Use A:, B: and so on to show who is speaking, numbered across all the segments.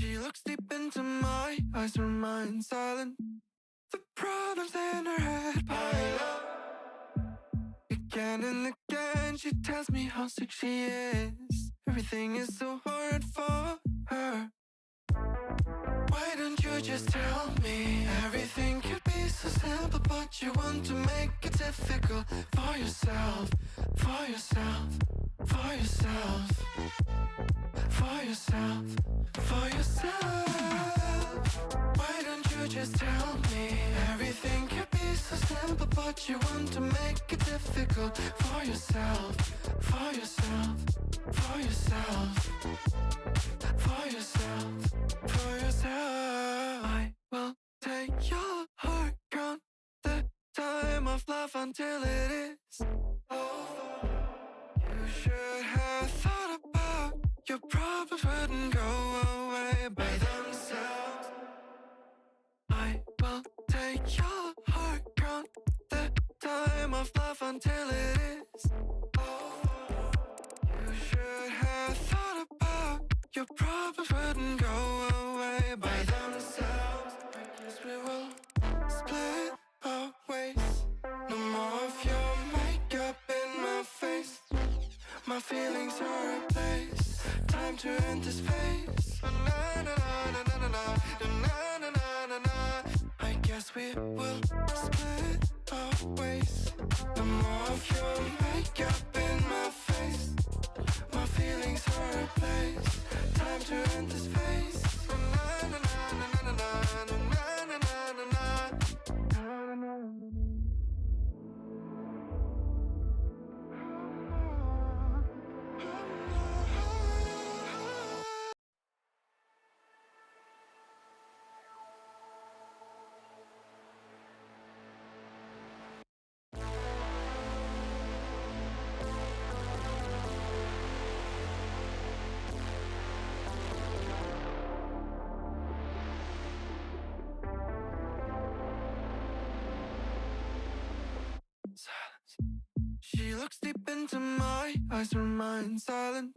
A: She looks deep into my eyes, her mind silent. The problems in her head pile up. Again and again she tells me how sick she is. Everything is so hard for her. Why don't you just tell me? Everything could be so simple, but you want to make it difficult for yourself, for yourself, for yourself, for yourself, for yourself. Why don't you just tell me? Everything could be so simple, but you want to make it difficult for yourself, for yourself, for yourself, for yourself, for yourself. I will take your heart, count the time of love until it is over. You should have thought about your problems wouldn't go away by themselves. I will take your heart, count the time of love until it is over. You should have thought about your problems wouldn't go away by themselves. I guess we will split our ways. No more of your makeup in my face. My feelings are replaced. Time to end this phase. Na na na na na na na na na na na. I guess we will split our ways. No more of your makeup in my face. My feelings are replaced. Time to end this phase. Na na na na na na na na na na na na. She looks deep into my eyes, her mind silent.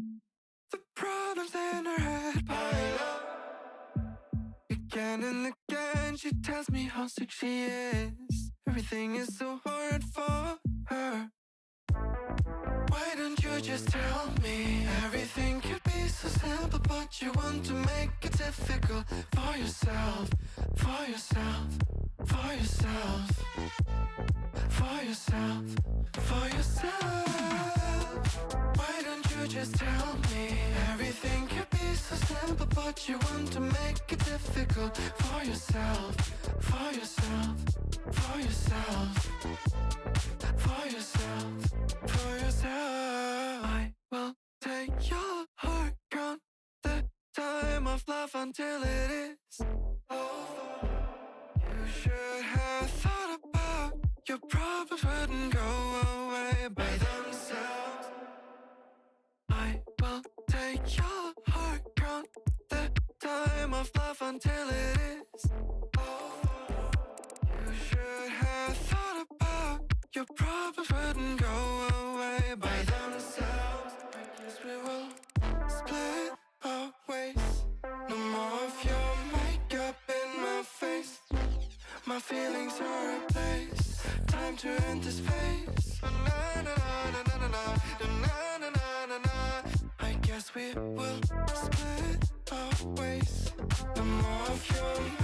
A: The problems in her head pile up. Again and again she tells me how sick she is. Everything is so hard for her. Why don't you just tell me? Everything could be so simple, but you want to make it difficult for yourself, for yourself, for yourself, for yourself, for yourself. Why don't you just tell me? Everything could be so simple, but you want to make it difficult for yourself, for yourself, for yourself, for yourself, for yourself. I will take your heart, count the time of love until it is over. You should have thought about your problems wouldn't go away by themselves. I will take your heart, count the time of love until it is over. You should have thought about your problems wouldn't go away by themselves. I guess we will split our ways. No more of your makeup in my face. My feelings are replaced. Time to end this phase. Na na na na na na na na na na na. I guess we will split our ways. No more of your